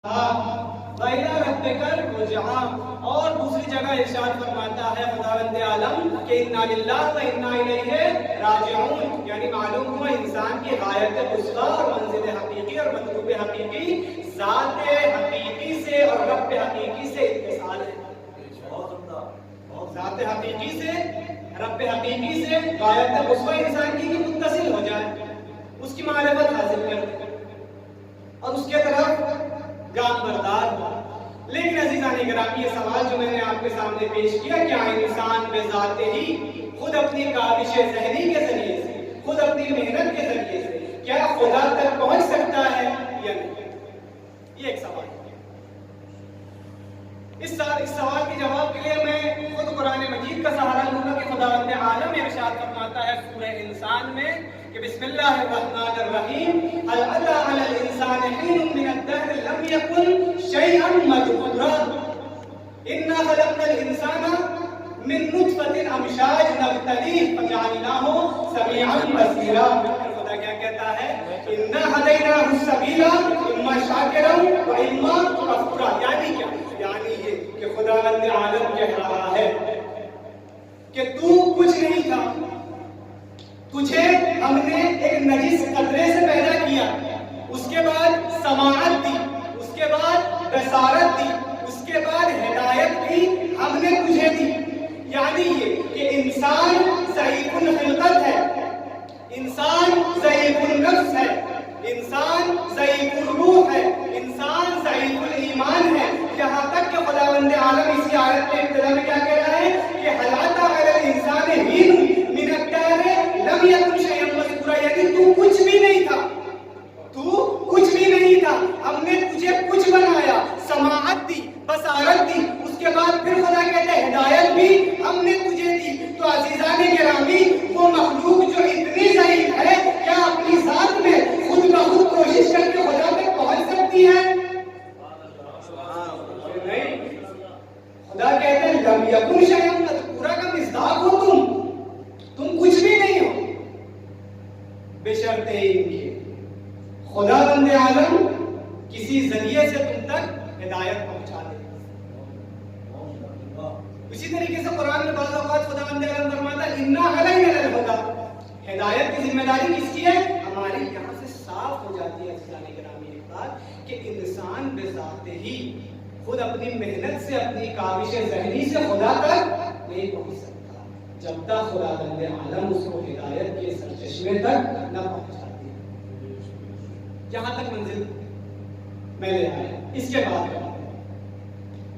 اور دوسری جگہ ارشاد فرماتا ہے خداوند عالم کہ انا للہ و انا الیہ راجعون، یعنی معلوم ہوا انسان کی غایت قصویٰ اور منزل حقیقی اور مطلوب حقیقی ذات حقیقی سے اور رب حقیقی سے اتصال ہے۔ ذات حقیقی سے رب حقیقی سے غایت قصویٰ انسان کی متصل ہو جائے، اس کی معرفت حاصل کر اور اس کے طرف گام بردار ہو۔ لیکن عزیزان گرامی، یہ سوال جو میں نے آپ کے سامنے پیش کیا، کیا انسان بذات ہی خود اپنی کاوش ذہنی کے ذریعے سے، خود اپنی محنت کے ذریعے سے کیا خدا تک پہنچ سکتا ہے یا نہیں؟ یہ ایک سوال ہے۔ اس سوال کے جواب کے لیے میں خود قرآن مجید کا سہارا لوں گا کہ خداوند عالم ارشاد فرماتا ہے سورہ انسان میں کہ بسم اللہ الرحمن الرحیم، هل أتى على الإنسان حين من الدهر لم يكن شيئا مذكورا إنا خلقنا الإنسان من نطفة أمشاج نبتليه فجعلناه سميعا بصيرا۔ خدا کیا کہتا ہے؟ إنا هديناه السبيل إما شاكرا وإما كفورا۔ یعنی کیا؟ یعنی یہ کہ خداوند عالم کہہ رہا ہے کہ تو کچھ نہیں تھا، تجھے ہم نے ایک نجس قطرے سے پیدا کیا، اس کے بعد سماعت دی، اس کے بعد بصارت دی، اس کے بعد ہدایت بھی ہم نے تجھے دی۔ یعنی یہ کہ انسان ضعیف الخلقت ہے، انسان ضعیف النفس ہے، انسان ضعیف الروح ہے، انسان ضعیف الایمان ہے۔ یہاں تک کہ خداوند عالم اسی آیت کے ابتدا میں کیا کہہ رہا ہے کہ هل أتى على الإنسان حين من الدهر لم يكن شيئا مذكورا، یعنی تو کچھ بھی نہیں تھا، تو کچھ بھی نہیں تھا، ہم نے تجھے کچھ بنایا، سماعت دی، بصارت دی، اس کے بعد پھر خدا کہتا ہے ہدایت بھی ہم نے تجھے دی۔ تو عزیزان گرامی، وہ مخلوق جو اتنی ضعیف ہے کیا اپنی ذات میں خود بخود کوشش کر کے خدا تک پہنچ سکتی ہے؟ نہیں۔ خدا کہتے ہیں لم یکن شیئا مذکورا کا مصداق ہو تم کچھ بھی نہیں ہو، بشرط ان کے خداوند عالم کسی ذریعے سے تم تک ہدایت پہنچا دے۔ اسی طریقے سے قرآن میں بعض اوقات خداوند عالم فرماتا ہے انا علینا للہدی، ہدایت کی ذمہ داری کس کی ہے؟ ہماری۔ یہاں سے صاف ہو جاتی ہے عزیزان گرامی ایک بات کہ انسان بذات ہی خود اپنی محنت سے، اپنی کاوش ذہنی سے خدا تک نہیں پہنچ سکتا جب تک خداوند عالم اس کو ہدایت کے سرچشمے تک نہ پہنچاتی۔ جہاں تک منزل میں لے آیا، اس کے بعد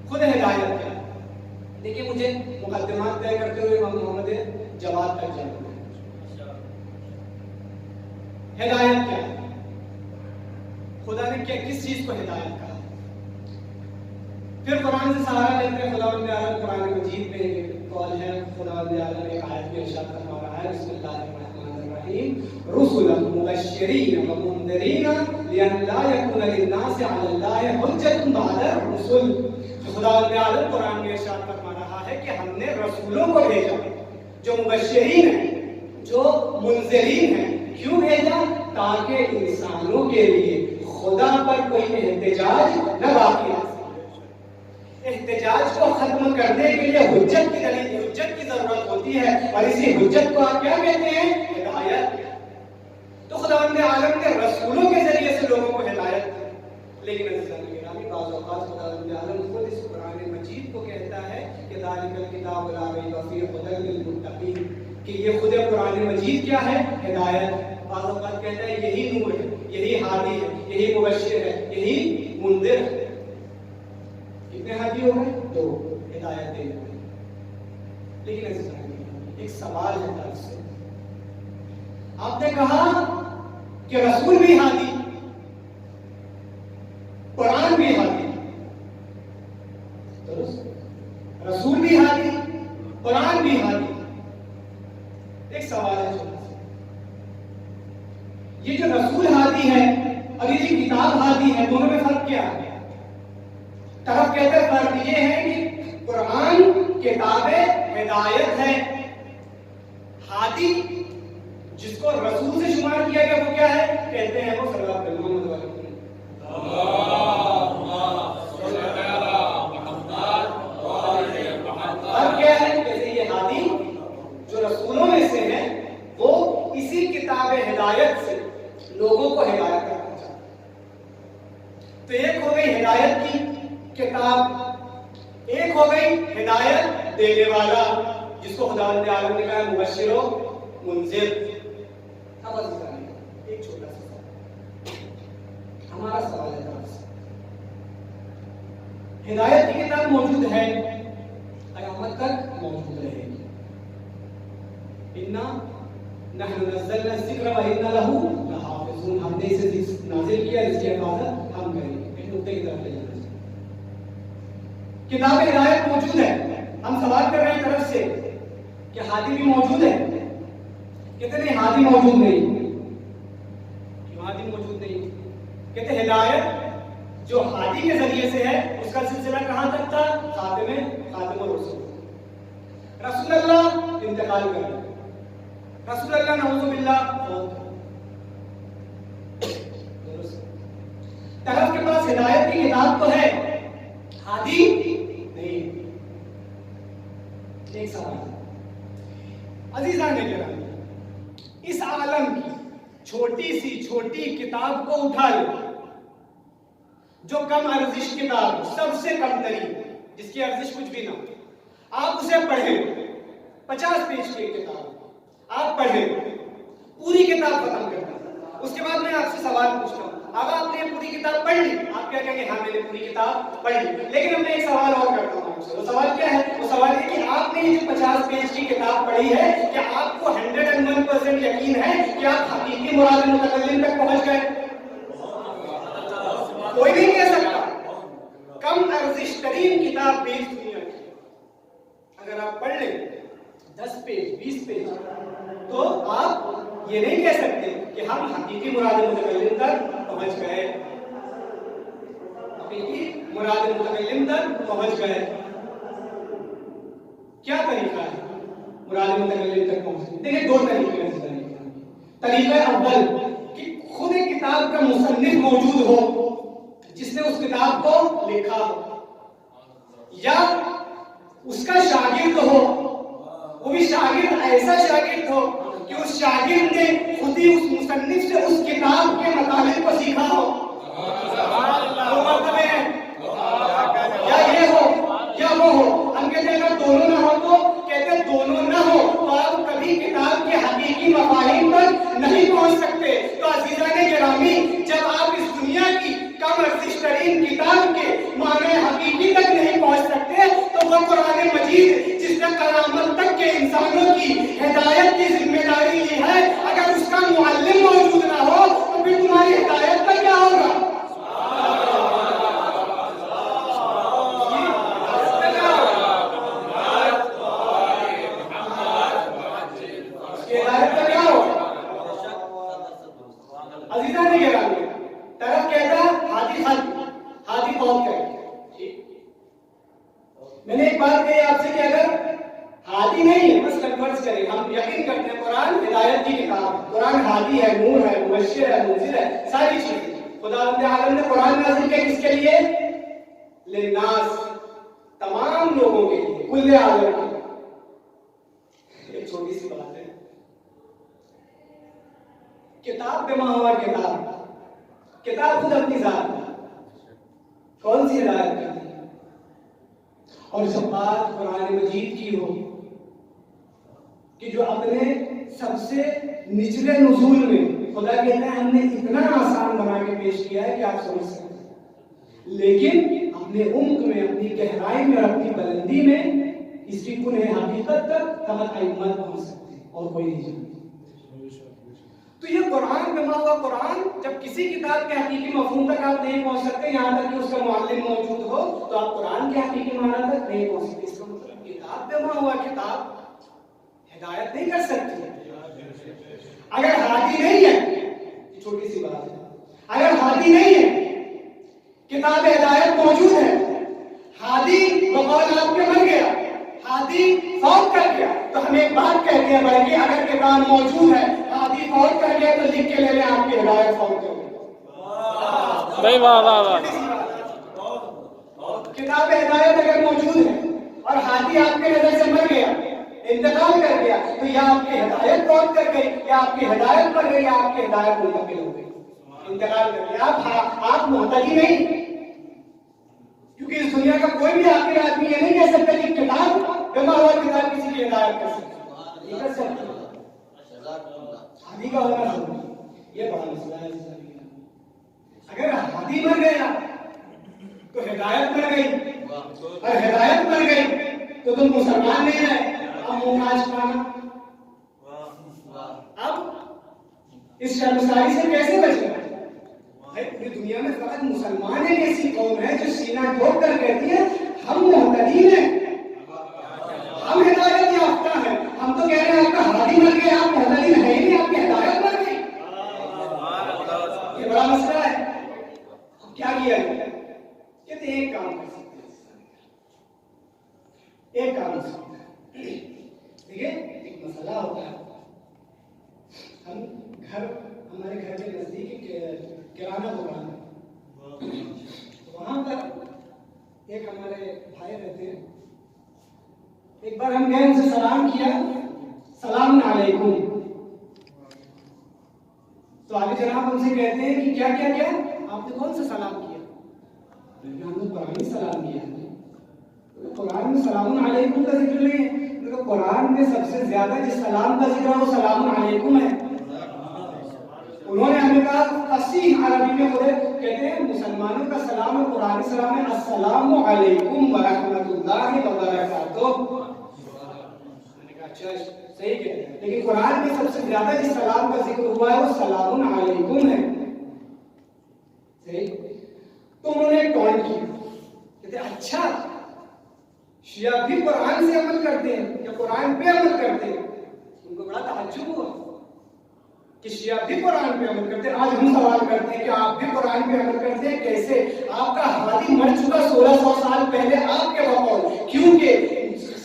خود ہدایت کیا؟ دیکھیے، مجھے مقدمات طے کرتے ہوئے محمد جواد تک جانا ہے۔ ہدایت کیا؟ خدا نے کیا کس چیز کو ہدایت کہا؟ پھر قرآن سے سہارا لیتے ہیں خداوند عالم قرآن مجید میں ایک قول ہے، خداوند عالم ایک آیت میں ارشاد فرما رہا ہے بسم اللہ الرحمن الرحیم رسلا مبشرین ومنذرین لئلا یکون للناس علی اللہ حجۃ بعد الرسل۔ خداوند عالم قرآن میں ارشاد فرما رہا ہے کہ ہم نے رسولوں کو بھیجا جو مبشرین ہیں، جو منذرین ہیں۔ کیوں بھیجا؟ تاکہ انسانوں کے لیے خدا پر کوئی احتجاج نہ باقی رہے۔ احتجاج کو ختم کرنے کے لیے حجت کی دلیل، حجت کی ضرورت ہوتی ہے، اور اسی حجت کو آپ کیا کہتے ہیں؟ ہدایت۔ تو خداوند عالم نے رسولوں کے ذریعے سے لوگوں کو ہدایت دی۔ لیکن عزیزان گرامی، بعض اوقات خداوند عالم خود اس قرآن مجید کو کہتا ہے کہ ذالک الکتاب لا ریب فیہ ھدی للمتقین، کہ یہ خود قرآن مجید کیا ہے؟ ہدایت۔ بعض اوقات کہتا ہے یہی نور ہے، یہی ہادی ہے، یہی مبشر ہے، یہی منذر ہے۔ کتنے ہادی ہو گئے؟ دو، ہدایت دینے والے۔ لیکن ایک سوال ہے طرف سے، آپ نے کہا کہ رسول بھی ہادی، قرآن بھی ہادی، درست؟ رسول بھی ہادی، قرآن بھی ہادی۔ ایک سوال ہے چھوٹا سا، یہ جو رسول ہادی ہے اور یہ جو کتاب ہادی ہے، دونوں میں فرق کیا ہے؟ طرف کہتے ہیں فرق یہ ہے کہ قرآن کتاب ہدایت ہے، ہادی جس کو رسول سے شمار کیا گیا وہ کیا ہے؟ کہتے ہیں وہ صلی اللہ علیہ وسلم۔ ہدایت سے لوگوں کو ہدایت کرنا چاہتا ہے۔ تو ایک ہو گئی ہدایت کی کتاب، ایک ہو گئی ہدایت دینے والا جس کو خداوند عالم نے کہا مبشر و منذر۔ اب ایک چھوٹا سا سوال، ہمارا سوال ہے ہدایت کی کتاب موجود ہے، قیامت تک موجود رہے گی۔ انا نحن نزلنا الذکر وانا له لحافظون، ہم نے اسے نازل کیا، اس کی حفاظت ہم کریں گے۔ ایک نقطے کی طرف لے جانا چاہیے، کتاب ہدایت موجود ہے۔ ہم سوال کر رہے ہیں طرف سے کہ ہادی بھی موجود ہے، کہتے نہیں ہادی موجود نہیں، کیوں ہادی موجود نہیں؟ کہتے ہدایت جو ہادی کے ذریعے سے ہے اس کا سلسلہ کہاں تک تھا؟ خاتم الرسول، رسول اللہ انتقال کر گئے، رسول اللہ نعوذ باللہ طرف کے پاس ہدایت کی کتاب تو ہے، ہادی نہیں۔ ایک سوال عزیزان کرام، اس عالم کی چھوٹی کتاب کو اٹھا لو، جو کم ارزش کتاب، سب سے کم ترین، جس کی ارزش کچھ بھی نہ ہو، آپ اسے پڑھیں، 50 پیج کی کتاب آپ پڑھیں، پوری کتاب ختم کرنا، اس کے بعد میں آپ سے سوال پوچھتا ہوں، اب آپ نے پوری کتاب پڑھ لی، آپ کیا کہیں گے؟ ہاں میں نے پوری کتاب پڑھ لی، لیکن میں ایک سوال اور کرتا ہوں آپ سے، وہ سوال کیا ہے؟ وہ سوال ہے کہ آپ نے یہ جو 50 پیج کی کتاب پڑھی ہے، کیا آپ کو 101% یقین ہے کہ آپ حقیقی مراد متکلم تک پہنچ گئے؟ کوئی نہیں کہہ سکتا۔ کم ارزش ترین کتاب بیچ دنیا کی اگر آپ پڑھ لیں 10 پیج 20 پیج، تو آپ یہ نہیں کہہ سکتے کہ ہم حقیقی مراد متکلم تک پہنچ گئے، حقیقی مراد متکلم تک پہنچ گئے۔ کیا طریقہ ہے مراد متکلم تک پہنچنے؟ دیکھیں دو طریقے ہیں۔ طریقہ اول کہ خود ایک کتاب کا مصنف موجود ہو جس نے اس کتاب کو لکھا ہو، یا اس کا شاگرد ہو، وہ بھی شاگرد ایسا شاگرد ہو کہ اس شاگرد نے خود ہی اس مصنف سے اس کتاب کے مطالب کو سیکھا ہو، وہ مرتبہ ہے، یا یہ ہو یا وہ ہو۔ ہم کہتے ہیں اگر دونوں نہ ہو تو کہتے دونوں نہ ہو تو آپ کبھی کتاب کے حقیقی مفاہیم تک نہیں پہنچ سکتے۔ تو عزیزان گرامی، جب آپ اس دنیا کی کم ارزش ترین کتاب کے معنی حقیقی تک نہیں پہنچ سکتے تو وہ قرآن مجید جس نے قیامت تک کے انسانوں کی ہدایت کی ذمہ داری لی ہے، اگر اس کا معلم موجود نہ ہو تو پھر تمہاری ہدایت کا کیا ہوگا؟ میں نے ایک بات کہی آپ سے کہ اگر ہادی نہیں ہے، بس کنفرض کریں، ہم یقین کرتے ہیں قرآن ہدایت کی کتاب ہے، قرآن ہادی ہے، نور ہے، مبشر ہے، منذر ہے، ساری چیزیں۔ خداوند عالم نے قرآن نازل کیا کس کے لیے؟ للناس، تمام لوگوں کے لیے، کل عالم کے لیے۔ ایک چھوٹی سی بات ہے، کتاب بما ہوا کتاب خود اپنی ذات ہے، کون سی ہدایت کرتی ہے؟ اور جب بات قرآن مجید کی ہو کہ جو اپنے سب سے نچلے نزول میں خدا کہتا ہے ہم نے اتنا آسان بنا کے پیش کیا ہے کہ آپ سمجھ سکتے ہیں، لیکن اپنے عمق میں، اپنی گہرائی میں اور اپنی بلندی میں اس کی کنہ حقیقت تک فقط ائمہ پہنچ سکتے ہیں اور کوئی نہیں جانتا۔ تو یہ قرآن بما ہوا قرآن، جب کسی کتاب کے حقیقی مفہوم تک آپ نہیں پہنچ سکتے یہاں تک کہ اس کا معلم موجود ہو، تو آپ قرآن کے حقیقی معنی تک نہیں پہنچ سکتے۔ اس کا مطلب کتاب بما ہوا کتاب ہدایت نہیں کر سکتی۔ اگر ہادی نہیں ہے، یہ چھوٹی سی بات ہے، اگر ہادی نہیں ہے، کتاب ہدایت موجود ہے، ہادی بقول آپ کے مر گیا، ہادی فوت کر گیا، تو ہم ایک بات کہتے ہیں بھائی کہ اگر کتاب موجود ہے، ہادی فوت کر گیا تو لکھ کے لے لیں آپ کی ہدایت فوت کر گئی۔ واہ واہ واہ، کتاب ہدایت اگر موجود ہے اور ہادی آپ کے نظر سے مر گیا، انتقال کر گیا تو یا آپ کی ہدایت پہنچ کر گئی یا آپ کی ہدایت پر گئی یا آپ کی ہدایت منتقل ہو گئی، انتقال کر گیا، آپ محتدی نہیں، کیونکہ اس دنیا کا کوئی بھی آخر آدمی یہ نہیں کہہ سکتا کہ کتاب جمع ہوا کتاب کسی کی ہدایت کر سکتا، نہیں کر سکتا، ہادی کا ہونا ضروری، یہ بڑا مسئلہ ہے۔ اگر ہادی مر گیا تو ہدایت مر گئی، اور ہدایت مر گئی تو تم مسلمان نہیں رہے، اب محتاج پانا، اب اس شرمساری سے کیسے بچنا؟ پوری دنیا میں فقط مسلمان ایک ایسی قوم ہے جو سینہ ٹھوک کر کہتی ہے ہم محتدی ہیں، ہم ہدایت یافتہ ہیں۔ ہم تو کہہ رہے ہیں آپ کا ہادی مر گیا، آپ محتدی ہے ہی نہیں، آپ کی ہدایت مر گئی، یہ بڑا مسئلہ ہے۔ اب کیا کیا جائے؟ کہتے ایک کام کر سکتے ہیں، ایک کام کر سکتے ہیں، دیکھیے ایک مسئلہ ہوتا ہے، ہمارے گھر کے نزدیک کرانہ دکان ہے، وہاں پر ایک ہمارے بھائی رہتے ہیں، ایک بار ہم گئے ان سے سلام کیا، سلام علیکم، تو عالی جناب ہم سے کہتے ہیں کہ کیا کیا کیا آپ نے کون سا سلام کیا؟ ہم نے قرآن سلام کیا، قرآن میں سلام علیکم کا ذکر نہیں ہے، قرآن میں سب سے زیادہ جس سلام کا ذکر ہے وہ سلام علیکم ہے۔ انہوں نے ہمیں کہا فصیح عربی میں خود کہتے ہیں مسلمانوں کا سلام اور قرآن سلام ہے السلام علیکم ورحمۃ اللہ وبرکاتہ۔ میں نے کہا اچھا صحیح کہتے ہیں، لیکن قرآن میں سب سے زیادہ جس سلام کا ذکر ہوا ہے وہ سلام علیکم ہے، صحیح؟ تو انہوں نے ٹونٹ کیا، کہتے اچھا شیعہ بھی قرآن سے عمل کرتے ہیں یا قرآن پہ عمل کرتے ہیں؟ ان کو بڑا تعجب ہوا کہ شیعہ بھی قرآن پہ عمل کرتے ہیں۔ آج ہم سوال کرتے ہیں کہ آپ بھی قرآن پہ عمل کرتے ہیں، کیسے؟ آپ کا ہادی مر چکا 1600 سال پہلے آپ کے بقول، کیونکہ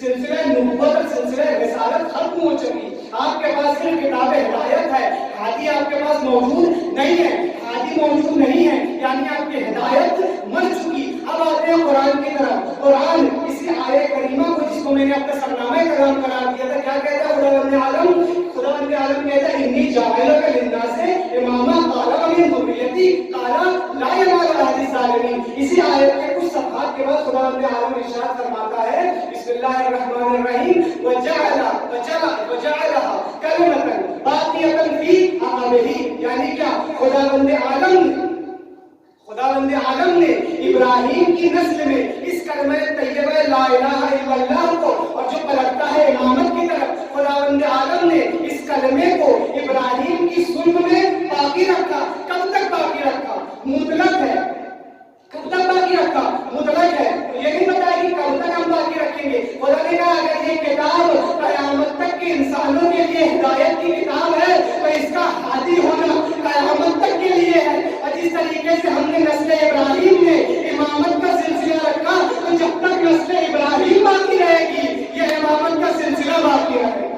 سلسلہ نبوت اور سلسلہ رسالت ختم ہو چکی، آپ کے پاس صرف کتاب ہدایت ہے، ہادی آپ کے پاس موجود نہیں ہے، ہادی موجود نہیں ہے، یعنی آپ کی ہدایت مر چکی۔ اب آتے ہیں قرآن کی طرف، قرآن اسی آیہ کریمہ کو جس کو میں نے اپنا سرنامہ کلام قرار دیا تھا، کیا کہتا ہے خداوند عالم کہتا ہے انی جاعلک للناس اماما قال ومن ذریتی قال لا ینال عہد الظالمین۔ اسی آیت کے کچھ صفحات کے بعد خداوند عالم ارشاد فرماتا ہے بسم اللہ الرحمن الرحیم وجعلها کلمۃ باقیۃ فی عقبہ، یعنی کیا خداوند عالم نے ابراہیم کی نسل میں اس کلمہ طیبہ لا الہ الا اللہ کو، اور جو پلٹتا ہے امامت کی طرف، خداوند عالم نے اس کلمے کو ابراہیم کی سلب میں باقی رکھا۔ کب تک باقی رکھا؟ مطلق ہے۔ کب تک باقی رکھا؟ مطلق ہے۔ یہ نہیں بتایا کہ کب تک ہم باقی رکھیں گے۔ خدا نے کہا اگر یہ کتاب قیامت تک کے انسانوں کے لیے ہدایت کی کتاب ہے تو اس کا ہادی ہونا قیامت تک کے لیے ہے۔ اور جس طریقے سے ہم نے نسل ابراہیم میں امامت کا سلسلہ رکھا، تو جب تک نسل ابراہیم باقی رہے گی یہ امامت کا سلسلہ باقی رہے گا۔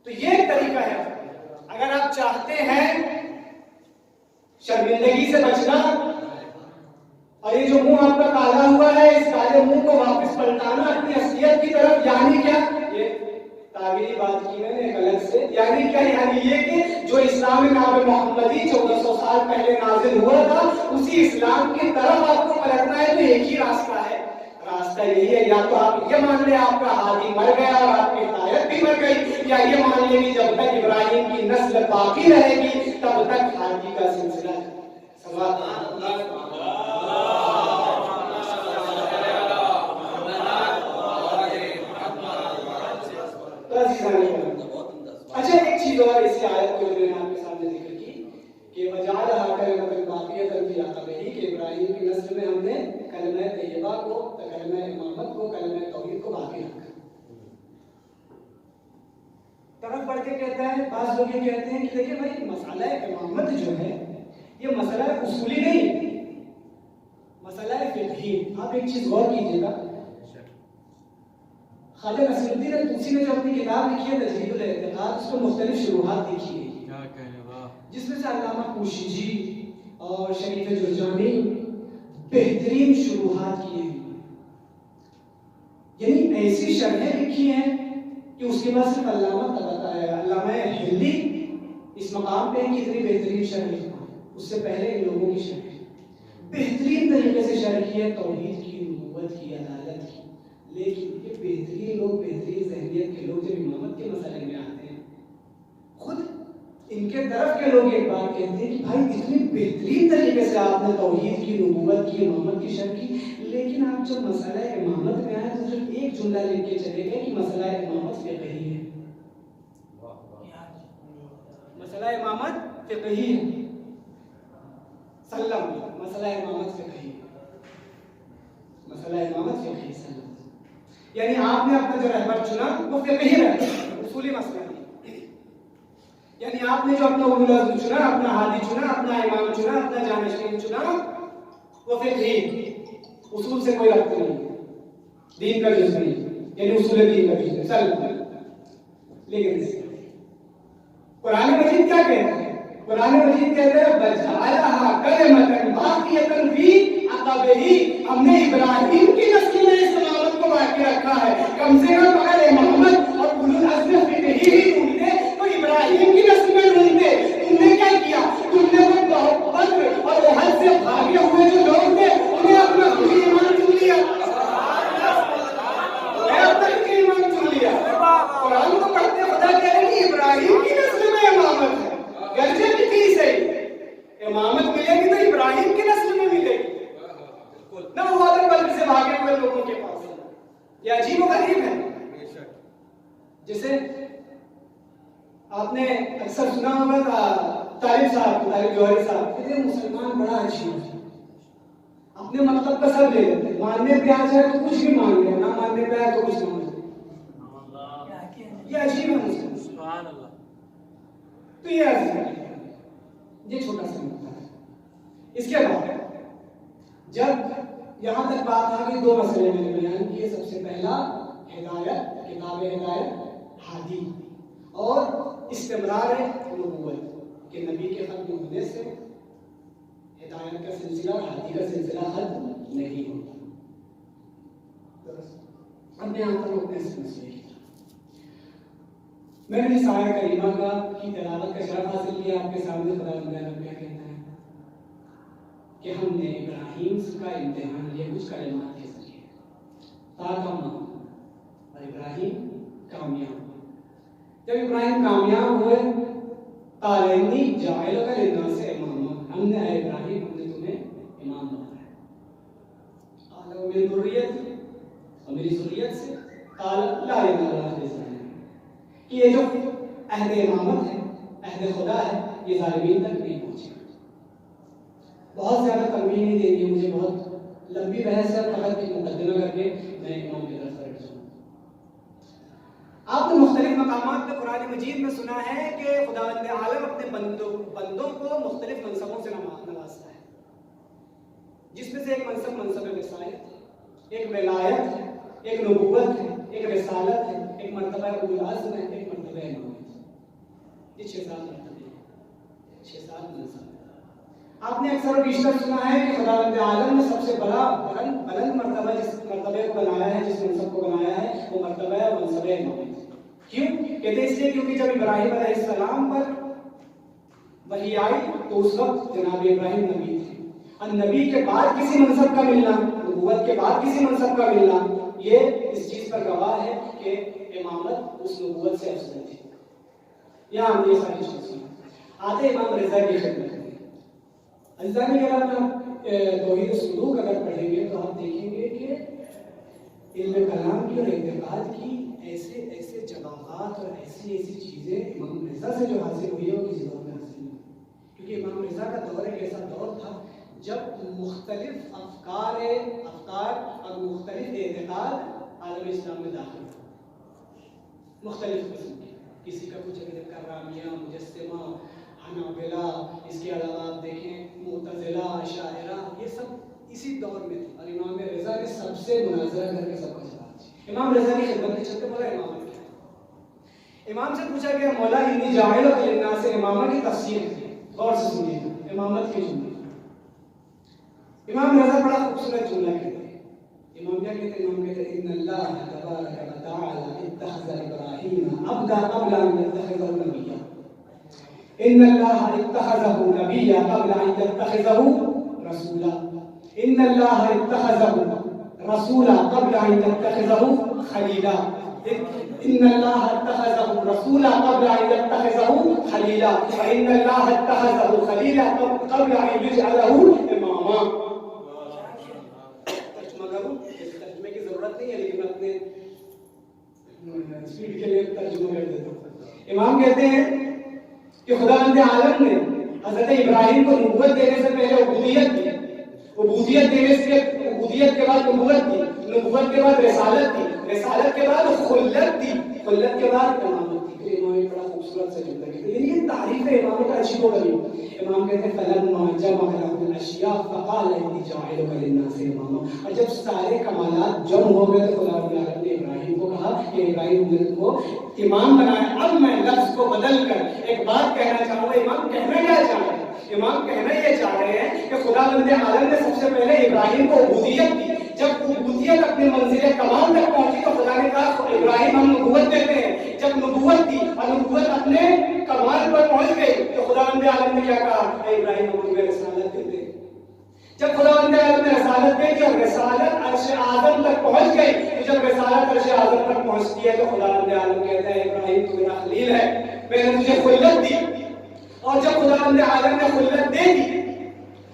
تو یہ ایک طریقہ ہے، اگر آپ چاہتے ہیں شرمندگی سے بچنا اور یہ جو منہ آپ کا کالا ہوا ہے اس کالے منہ کو واپس پلٹانا اپنی اصلیت کی طرف، یعنی کیا؟ یہ تعبیری بات کی میں نے غلط سے، یعنی کیا؟ یعنی یہ کہ جو اسلام ناب محمدی 1400 سال پہلے نازل ہوا تھا اسی اسلام کی طرف آپ کو پلٹنا ہے، تو ایک ہی راستہ ہے، راستہ یہی ہے، یا تو آپ یہ مان لیں آپ کا ہادی مر گیا اور آپ کی ہدایت بھی مر گئی، یا یہ مان لیں کہ جب تک ابراہیم کی نسل باقی رہے گی تب تک ہادی کا سلسلہ ہے۔ اچھا ایک چیز اور اسی آیت کو جو میں نے آپ کے سامنے ذکر کی کہ وجعلها کلمۃ باقیۃ فی عقبہ، کہ ابراہیم کی نسل میں ہم نے کلمہ طیبہ کو، کلمہ امامت کو، کلمہ توحید کو باقی رکھا۔ طرف پڑھ کے کہتا ہے، بعض لوگ یہ کہتے ہیں کہ دیکھیں بھائی مسئلہ امامت جو ہے یہ مسئلہ اصولی نہیں، مسئلہ فقہی۔ آپ ایک چیز غور کیجیے گا، خواجہ نصیر الدین طوسی نے جو اپنی کتاب لکھی ہے تجرید الاعتقاد، اس میں مختلف شروحات لکھی گئی، جس میں سے علامہ کوشیجی اور شریف جرجانی بہترین شروحات کیے ہیں، یعنی ایسی شرحیں لکھی ہیں کہ اس کے بعد صرف علامہ ہندی اس مقام پہ کتنی بہترین شرح لکھا، اس سے پہلے ان لوگوں کی شرح بہترین طریقے سے شرح کی ہے، توحید کی، نبوت کی، عدالت کی۔ لیکن یہ بہترین لوگ، بہترین ذہنیت کے لوگ جب امامت کے مسئلے میں آتے ہیں، خود ان کے طرف کے لوگ ایک بات کہتے ہیں کہ بھائی اتنی بہترین طریقے سے آپ نے توحید کی، نبوت کی، امامت کی شرح کی، لیکن آپ جب مسئلہ امامت میں آئے تو صرف ایک جملہ لکھ کے چلے گئے کہ مسئلہ امامت فقہی ہے۔ مسئلہ امامت فقہی ہے، سلم، مسئلہ امامت فقہی، مسئلہ امامت فقہی سلم، یعنی آپ نے اپنا جو رہبر چنا وہ فقہی رہبر، اصولی مسئلہ نہیں، یعنی آپ نے جو اپنا اولو العزم چنا، اپنا ہادی چنا، اپنا امام چنا، اپنا جانشین چنا، وہ فقہی، اصول سے کوئی ربط نہیں، دین کا جز نہیں، یعنی اصول دین کا جز سلم۔ لیکن قرآن مجید کیا کہتا ہے؟ قرآن مجید کہتا ہے بَجْعَلَهَا كَلِمَةً بَاقِيَةً فِي عَقِبِهِ، ہم نے ابراہیم کی نسل میں اس امامت کو باقی رکھا ہے۔ کم سے کم اگر محمد اور اولو العزم فقہی ہی ڈھونڈتے تو ابراہیم کی نسل میں ڈھونڈتے۔ تم نے کیا کیا؟ تم نے وہ بدر اور احد سے بھاگے ہوئے جو لوگ تھے انہیں اپنا خودی ایمان چن لیا، قرآن کو پڑھتے خدا کہہ رہے کہ ابراہیم کی نسل میں امامت ہے، گرچہ بھی تھی صحیح، امامت ملے گی تو ابراہیم کی نسل میں ملے گی، نہ وہ ادھر بدر سے بھاگے ہوئے لوگوں کے پاس۔ یہ عجیب و غریب ہے۔ جیسے آپ نے اکثر سنا ہوگا طالب صاحب، طالب جوہری صاحب کہتے ہیں مسلمان بڑا عجیب ہے، اپنے مطلب کا سب لے لیتے، ماننے پہ آ جائے تو کچھ بھی مان لے، نہ ماننے پہ آئے تو کچھ مان لے، یہ عجیب ہے مسلم۔ سبحان اللہ۔ تو یہ عجیب ہے، یہ چھوٹا سا نقطہ ہے۔ اس کے بعد جب یہاں تک بات آ گئی، دو مسئلے میں نے بیان کیے۔ سب سے پہلا ہدایت، کتاب ہدایت، ہادی، اور استمرار نبوت کہ نبی کے ختم ہونے سے ہدایت کا سلسلہ، ہادی کا سلسلہ ختم نہیں ہوتا۔ اب میں آتا ہوں اپنے اس مسئلے کی، میں نے اس آیہ کریمہ کی تلاوت کا شرف حاصل کیا۔ آپ کے سامنے خدا رب کیا کہتا ہے کہ ہم نے ابراہیم کا امتحان لیا کچھ کلمات کے ذریعے، تاکہ اور ابراہیم کامیاب ہوئے۔ جب ابراہیم کامیاب ہوئے، قال انی جاعلک للناس اماما، ہم نے اے ابراہیم ہم نے تمہیں امام بنایا۔ قال من ذریتی، اور میری ذریت سے، قال لا ینال عہد الظالمین، کہ یہ جو عہد امامت ہے، عہد خدا ہے، یہ ظالمین تک نہیں پہنچے گا۔ بہت زیادہ تنبیہ نہیں دینی ہے مجھے، بہت لمبی بحث ہے، فقط ایک مقدمہ کر کے میں امام کی طرف سے جاؤں۔ آپ نے مختلف مقامات میں قرآن مجید میں سنا ہے کہ خداوند عالم اپنے بندوں کو مختلف منصبوں سے نوازتا ہے، جس میں سے ایک منصب منصب رسالت، ایک ولایت ہے، ایک نبوت ہے، ایک رسالت ہے، ایک مرتبہ اولو العزم ہے، ایک مرتبہ امامت ہے۔ یہ 6-7 مرتبے ہیں، 6-7 منصب۔ آپ نے اکثر و بیشتر سنا ہے کہ خداوند عالم نے سب سے بڑا بلند مرتبہ جس مرتبے کو بنایا ہے، جس منصب کو بنایا ہے، وہ مرتبہ ہے منصب امامت۔ کیوں کہتے ہیں؟ اس لیے کیونکہ جب ابراہیم علیہ السلام پر وحی آئی تو اس وقت جناب ابراہیم نبی تھے، اور نبی کے بعد کسی منصب کا ملنا، نبوت کے بعد کسی منصب کا ملنا، یہ اس چیز پر گواہ ہے کہ امامت اس نبوت سے افضل تھی۔ یہاں ہم یہ ساری چیزیں آتے امام رضا کی خدمت میں۔ عزیزان کرام، توحید السلوک اگر پڑھیں گے تو آپ دیکھیں گے کہ علم کلام کی اور اعتقاد کی ایسے ایسے جواہرات اور ایسی ایسی چیزیں امام رضا سے جو حاصل ہوئی ہے وہ کسی دور میں حاصل نہیں ہوئی، کیونکہ امام رضا کا دور ایک ایسا دور تھا جب مختلف افکار اور مختلف اعتقاد عالم اسلام میں داخل ہوئے، مختلف قسم کے، کسی کا کچھ کررامیہ، مجسمہ، حنابلہ، اس کے علاوہ آپ دیکھیں معتزلہ، اشاعرہ، یہ سب اسی دور میں تھے، اور امام رضا نے سب سے مناظرہ کر کے سب کا جواب۔ امام رضا کی خدمت میں چلتے بولا امامت کیا ہے؟ امام سے پوچھا گیا مولا انی جاعل للناس امامہ کی تفسیر کی، غور سے سنیے امامت کی جملے۔ امام رضا بڑا خوبصورت جملہ کہتے ہیں، امام کیا کہتے ہیں؟ امام کہتے ہیں ان اللہ تبارک و تعالی اتخذ ابراہیم عبدا قبل ان يتخذه نبیا، ان اللہ اتخذه نبیا قبل ان يتخذه رسولا، ان اللہ اتخذه رسولا قبل ان يتخذه خلیلا، ان اللہ اتخذه رسولا قبل ان يتخذه خلیلا، وان اللہ اتخذه خلیلا قبل ان يجعله اماما۔ ترجمے کی ضرورت نہیں ہے، لیکن میں اپنے اسپیڈ کے لیے ترجمہ کر دیتا ہوں۔ امام کہتے ہیں کہ خداوند عالم نے حضرت ابراہیم کو نبوت دینے سے پہلے عبودیت دی، عبودیت دینے سے عبودیت کے بعد نبوت دی، نبوت کے بعد رسالت دی، رسالت کے بعد خلت دی، خلت کے بعد امامت دی۔ پھر امام بڑا خوبصورت سے جملہ کہتے ہیں، یہ تعریف ہے امام کا عجیب و غریب۔ امام کہتے ہیں فلما جمع له الاشیاء فقال انی جاعلک للناس اماما، اور جب سارے کمالات جمع ہو گئے تو خدا نے ابراہیم کو کہا کہ ابراہیم نے تم کو امام بنایا۔ اب میں لفظ کو بدل کر ایک بات کہنا چاہوں گا، امام کہنا کیا چاہ رہے ہیں؟ امام کہنا یہ چاہ رہے ہیں کہ خداوند عالم نے سب سے پہلے ابراہیم کو عبودیت دی، جب عبودیت اپنے منزل کمال تک پہنچی تو خدا نے کہا ابراہیم ہم نبوت دیتے ہیں۔ جب نبوت دی اور نبوت اپنے کمال پر پہنچ گئی تو خداوند عالم نے کیا کہا؟ اے ابراہیم ہم تمہیں رسالت دیتے ہیں۔ جب خداوند عالم نے رسالت دے دی اور رسالت عرش اعظم تک پہنچ گئی تو جب رسالت عرش اعظم تک پہنچتی ہے تو خداوند عالم کہتا ہے ابراہیم تو میرا خلیل ہے، میں نے تجھے خلت دی۔ اور جب خداوند عالم نے خلت دے دی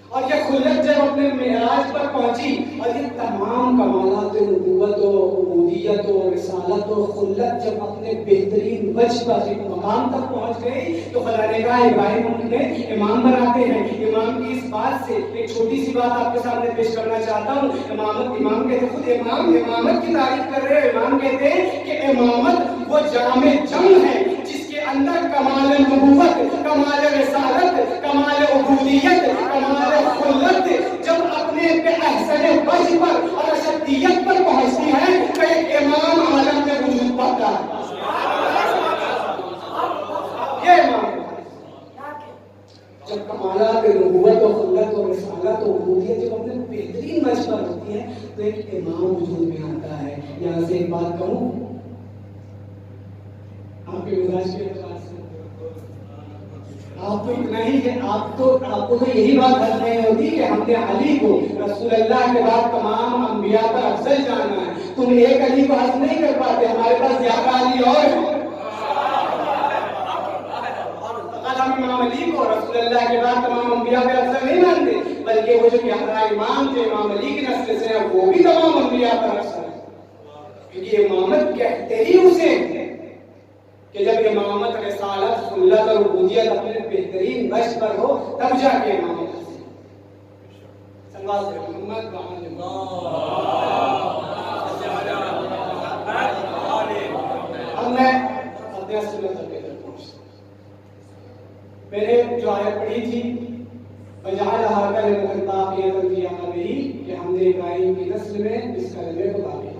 اور یہ خلت جب اپنے معراج پر پہنچی اور یہ تمام کمالات نبوت و عبودیت و رسالت و خلت جب اپنے بہترین وجہ پر ایک مقام تک پہنچ گئی تو خدا نے کہا ابراہیم ہم تمہیں امام بناتے ہیں۔ امام کی اس بات سے ایک چھوٹی سی بات آپ کے سامنے پیش کرنا چاہتا ہوں۔ امام کہتے ہیں، خود امامت کی تعریف کر رہے ہیں، امام کہتے ہیں کہ امامت وہ جامع جم ہے جس کے اندر کمال نبوت، کمال رسالت، کمال عبودیت، کمال خلت جب اپنے پہ احسن وجہ پر اور اشدیت پر پہنچتی ہے تو ایک امام عالم میں وجود پاتا ہے۔ یہ امام جب کمالات نبوت و خلت و رسالت و عبودیت جب اپنے بہترین وجہ پر ہوتی ہے تو ایک امام وجود میں آتا ہے۔ یہاں سے ایک بات کہوں آپ کے مزاج کے اعتبار سے، آپ تو اتنا ہی کہ آپ کو تو یہی بات حد نہیں ہوتی کہ ہم نے علی کو رسول اللہ کے بعد تمام انبیاء پر افضل جانا ہے، تم ایک علی کو حد نہیں کر پاتے، ہمارے پاس زیادہ علی اور ہیں۔ ہم امام علی کو رسول اللہ کے بعد تمام انبیاء پر افضل نہیں مانتے، بلکہ وہ جو پیارا امام جو امام علی کی نسل سے ہے وہ بھی تمام انبیاء پر افضل ہے، کیونکہ امامت کہتے ہی اسے کہ جب امامت رسالت خلت اور عبودیت اپنے بہترین وجہ پر ہو تب جا کے امامت حاصل۔ سنواز محمد اب میں اپنے اصل مطلب کے طرف پہنچتا ہوں۔ میں نے جو آیت پڑھی تھی وَجَعَلَهَا كَلِمَةً بَاقِيَةً فِي عَقِبِهِ کہ ہم نے ابراہیم کی نسل میں اس کلمے کو باقی۔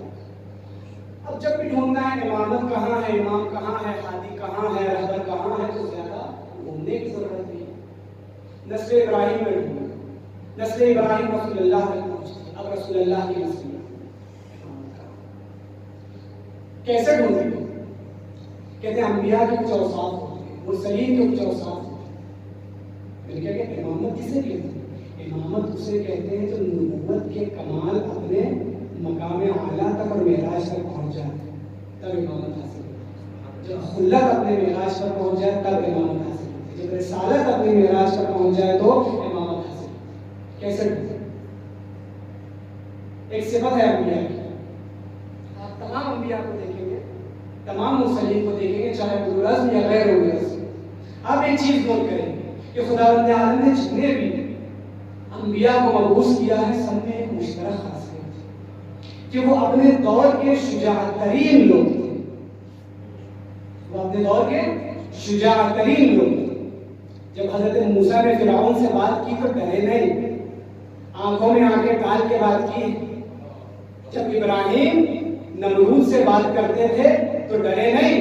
اب جب بھی ڈھونڈنا ہے امامت کہاں ہے، امام کہاں ہے، ہادی کہاں ہے، رہبر کہاں ہے تو زیادہ ڈھونڈنے کی ضرورت نہیں ہے۔ نسل ابراہیم میں ڈھونڈنا، نسل ابراہیم رسول اللہ تک پہنچتی، اب رسول اللہ کی نسل میں کیسے ڈھونڈیں گے؟ کہتے ہیں انبیاء کے کچھ اوصاف ہوتے ہیں، مرسلین کے کچھ اوصاف ہوتے ہیں۔ میں نے کیا کہ امامت کسے کہتے ہیں؟ امامت اسے کہتے ہیں جو نبوت کے کمال اپنے مقام اعلیٰ تک اور معراج تک پہنچ جائے تب امامت حاصل ہوتی ہے۔ جب خلت اپنے معراج پر پہنچ جائے تب امامت حاصل ہوتی ہے، جب رسالت اپنے معراج پر پہنچ جائے تو امامت حاصل ہوتی ہے۔ کیسے ہوتی؟ ایک صفت ہے انبیاء کی، آپ تمام انبیاء کو دیکھیں گے، تمام مرسلین کو دیکھیں گے، چاہے اولو العزم یا غیر اولو العزم، آپ ایک چیز نوٹ کریں گے کہ خداوند عالم نے جتنے بھی انبیاء کو مبعوث کیا ہے سب میں ایک مشترک خاصیت کہ وہ اپنے دور کے شجاع ترین لوگ تھے، وہ اپنے دور کے شجاع ترین لوگ تھے۔ جب حضرت موسیٰ نے فرعون سے بات کی تو ڈرے نہیں، آنکھوں میں آنکھیں ڈال کے بات کی۔ جب ابراہیم نمرود سے بات کرتے تھے تو ڈرے نہیں،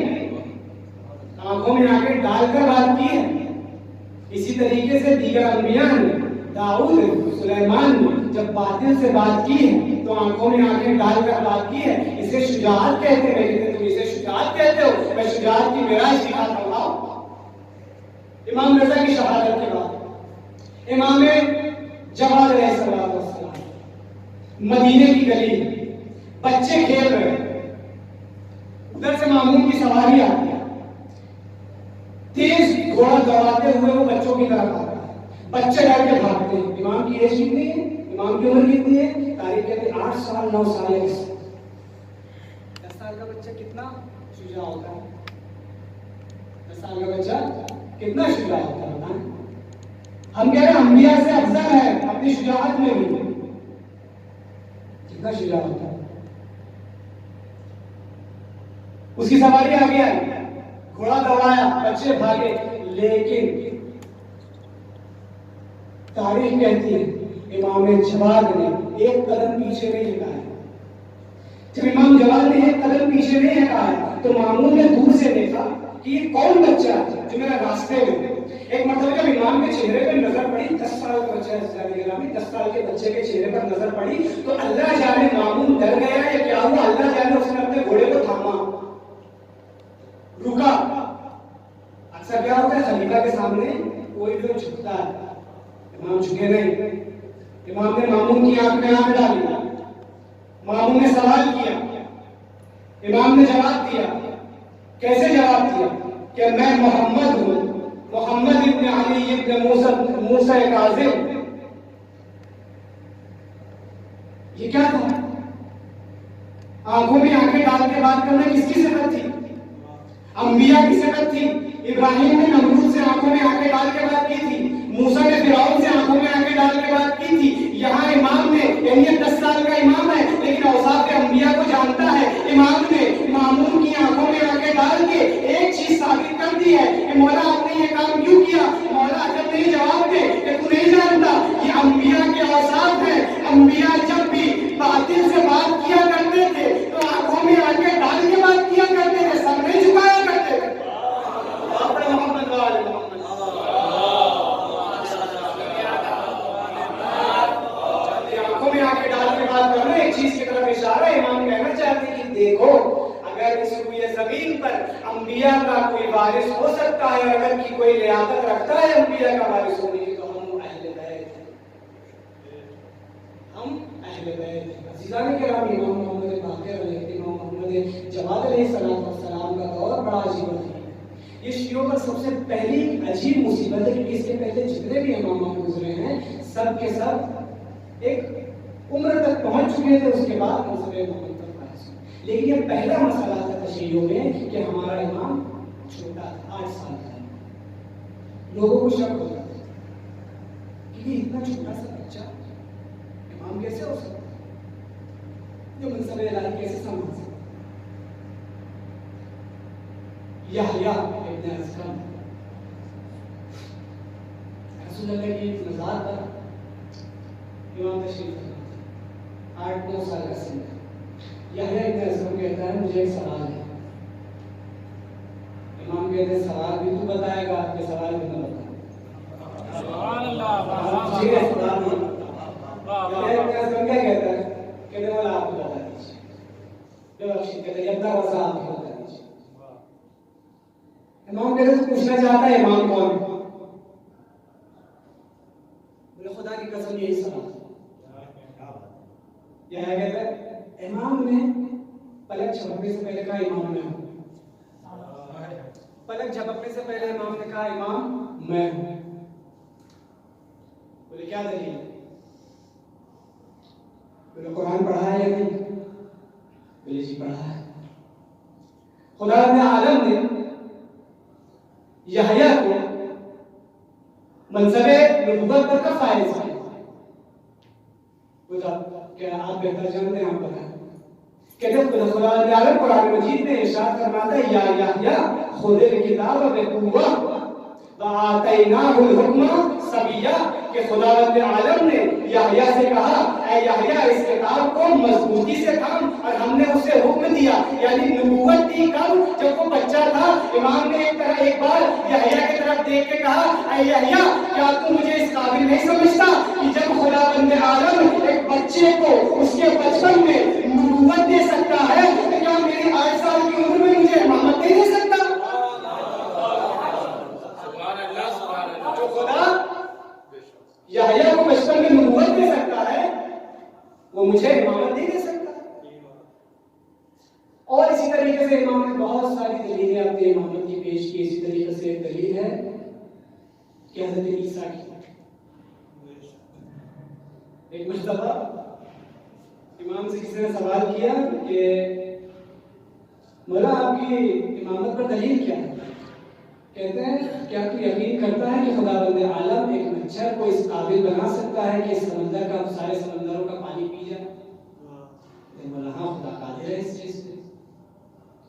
آنکھوں میں آنکھیں ڈال کر بات کی ہے۔ اسی طریقے سے دیگر انبیاء نے، داؤد، سلیمان نے جب باطل سے بات کی ہے تو آنکھوں میں آنکھیں ڈال کر بات کی ہے۔ اسے شجاعت کہتے ہیں، لیکن تم اسے شجاعت کہتے ہو، میں شجاعت کی معراج سکھاتا ہوں۔ امام رضا کی شہادت کے بعد امام جواد علیہ السلام مدینے کی گلی، بچے کھیل رہے، ادھر سے مامون کی سواری آتی ہے، تیز گھوڑا دوڑاتے ہوئے وہ بچوں کی طرف آتا ہے، بچے ڈر کے بھاگتے ہیں۔ امام کی ایج کتنی ہے؟ امام کی عمر کتنی ہے؟ تاریخ کہتے ہیں 8 سال 9 سال 10 سال کا بچہ کتنا شجاع ہوتا ہے؟ 10 سال کا بچہ کتنا شجاع ہوتا ہے بتائیں؟ ہم کہہ رہے ہیں انبیاء سے افضل ہے اپنی شجاعت میں بھی، کتنا شجاع ہوتا ہے۔ اس کی سواری آ گیا، گھوڑا دوڑایا، بچے بھاگے، لیکن تاریخ کہتی ہے امام جواد نے ایک قدم پیچھے نہیں ہٹایا۔ جب امام جواد نے ایک قدم پیچھے نہیں ہٹایا تو مامون نے دور سے دیکھا کہ یہ کون بچہ ہے جو میرا راستے میں۔ ایک مرتبہ جب امام کے چہرے پر نظر پڑی، 10 سال کا بچہ ہے، 10 سال کے بچے کے چہرے پر نظر پڑی تو اللہ جانے مامون ڈر گیا یا کیا ہوا، اللہ جانے اس نے اپنے گھوڑے کو تھاما، رکا۔ اکثر کیا ہوتا ہے خلیفہ کے سامنے کوئی بھی جھکتا ہے، امام جھکے نہیں۔ امام نے مامون کی آنکھ میں آنکھ ڈالی، مامون نے سوال کیا، امام نے جواب دیا۔ کیسے جواب دیا؟ کہ میں محمد ہوں، محمد ابن علی ابن موسیٰ کاظم۔ یہ کیا تھا؟ آنکھوں میں آنکھیں ڈال کے بات کرنا کس کی صفت تھی؟ انبیاء کی صفت تھی۔ ابراہیم نے نمرود سے آنکھوں میں آنکھیں ڈال کے بات کی تھی، موسیٰ نے فرعون سے آنکھوں میں آنکھیں ڈال کے بات کی تھی۔ یہاں امام نے، یعنی 10 سال کا امام ہے لیکن اوصاف انبیاء کو جانتا ہے، امام نے مامون کی آنکھوں میں آنکھیں ڈال کے ایک چیز ثابت کر دی ہے کہ مولا آپ نے یہ کام کیوں کیا؟ مولا جب نہیں جواب دے کہ تو نہیں جانتا، یہ انبیاء کے اوصاف ہیں۔ انبیاء جب بھی باطل سے بات کیا کرتے تھے تو آنکھوں میں آنکھیں ڈال کے بات کیا کرتے تھے، سر نہیں جھکایا کرتے تھے۔ محمد وآل محمد آنکھوں میں آنکھیں ڈال کے بات کرنا ایک چیز کی طرف اشارہ۔ امام کہنا چاہتے ہیں کہ دیکھو، اگر اس روئے زمین پر انبیاء کا کوئی وارث ہو سکتا ہے، اگر کی کوئی لیاقت رکھتا ہے انبیاء کا وارث ہونے کی، تو ہم اہل بیت ہیں، ہم اہل بیت ہیں۔ عزیزان کرام، امام محمد باقر علیہ، امام محمد جواد علیہ السلام کا دور بڑا عجیب ہے۔ یہ شیعوں پر سب سے پہلی عجیب مصیبت ہے کہ اس کے پہلے جتنے بھی امام گزرے ہیں سب کے سب ایک عمر تک پہنچ چکے تھے، اس کے بعد منصب امامت پر فائز ہوئے۔ لیکن یہ پہلا مسئلہ تھا شیعوں میں کہ ہمارا امام چھوٹا تھا، 8 سال کا۔ لوگوں کو شک ہوتا تھا کہ یہ اتنا چھوٹا سا بچہ امام کیسے ہو سکتا ہے، جو منصب الہی کیسے سنبھال سکتا ہے۔ یحییٰ ابن اسکم رسول اللہ کی مزار پر امام تشریف فرما، 8-9 سال کا سن ہے۔ یحییٰ ابن اسکم کہتا ہے مجھے ایک سوال ہے۔ امام کہتے ہیں سوال بھی تو بتائے گا کہ سوال بھی نہ بتائے۔ سبحان اللہ۔ یحییٰ ابن اسکم کیا کہتا ہے؟ کہتے ہیں مولا آپ کو بتا دیجیے، جو بخشید کہتے ہیں یبدأ رضا آپ کو بتا دیجیے۔ امام کہتے ہیں پوچھنا چاہتا ہے امام کون؟ بولے خدا کی قسم یہی سوال۔ یہ کہتا ہے امام نے پلک جھپکنے سے پہلے کہا امام میں ہوں، پلک جھپکنے سے پہلے امام نے کہا امام میں ہوں۔ بولے کیا دلیل ہے؟ بولے قرآن پڑھا ہے یا نہیں؟ بولے جی پڑھا ہے۔ خدا رب عالم نے یحییٰ کو منصب نبوت پر کب فائز کیا؟ کیا آپ بہتر جانتے ہیں؟ آپ بتائیں۔ کہتے ہیں خدا رب عالم قرآن مجید میں ارشاد فرماتا ہے یا یحییٰ خذ الکتاب بقوہ، وآتیناہ الحکم صبیہ کہ خداوند عالم نے یحییٰ سے کہا اے یحییٰ اس کتاب کو مضبوطی سے تھام، اور ہم نے اسے حکم دیا یعنی نبوت دی کب؟ جب وہ بچہ تھا۔ امام نے ایک بار یحییٰ کی طرف دیکھ کے کہا اے یحییٰ کیا تو مجھے اس قابل نہیں سمجھتا کہ جب خداوند عالم ایک بچے کو اس کے بچپن میں نبوت دے سکتا ہے تو کیا میری 8 سال کی عمر میں مجھے امامت نہیں دے سکتا؟ جو خدا یحییٰ کو بچپن میں نبوت دے سکتا ہے وہ مجھے امامت نہیں دے سکتا۔ اور اسی طریقے سے امام نے بہت ساری دلیلیں اپنی امامت کی پیش کی۔ اسی طریقے سے ایک دلیل ہے کہ حضرت عیسیٰ کی ایک مشتبہ امام سے کسی نے سوال کیا کہ مولا آپ کی امامت پر دلیل کیا ہے؟ کہتے ہیں کیا تو یقین کرتا ہے کہ خداوند عالم ایک مچھر کو اس قابل بنا سکتا ہے کہ اس سمندر کا سارے سمندروں کا پانی پی جائے؟ مولا ہاں خدا قادر ہے اس چیز پہ۔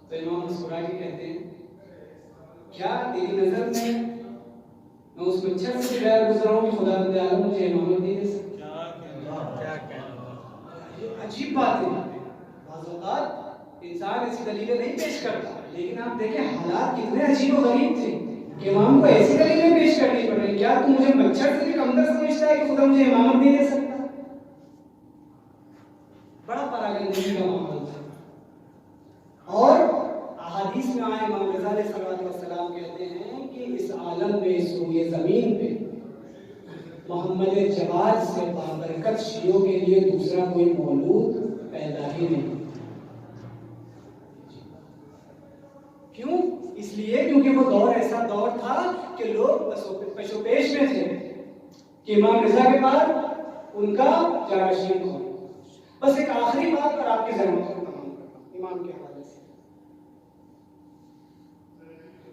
تو امام مسکرا کے کہتے ہیں کیا تیری نظر میں اس مچھر سے غیر گزرا ہوں کہ خداوند عالم مجھے امامت نہیں دے سکتا؟ عجیب بات ہے، بعض اوقات انسان ایسی دلیلیں نہیں پیش کرتا، لیکن آپ دیکھیں حالات کتنے عجیب و غریب تھے کہ امام کو ایسی دلیلیں پیش کرنی پڑ رہی۔ کیا تم مجھے مچھر سے بھی کمتر سمجھتا ہے کہ خدا مجھے امامت نہیں دے سکتا؟ بڑا پراگندگی کا معاملہ تھا۔ اور احادیث میں آئے امام رضا علیہ السلام کہتے ہیں کہ اس عالم میں سوئے زمین پہ محمد جواد سے بابرکت شیعوں کے لیے دوسرا کوئی مولود پیدا ہی نہیں۔ کیوں؟ اس لیے کیونکہ وہ دور ایسا دور تھا کہ لوگ پشو پیش میں تھے کہ امام رضا کے بعد ان کا جانشین کون۔ بس ایک آخری بات پر آپ کی ذہنوں کو تمام کرتا امام کے حوالے سے۔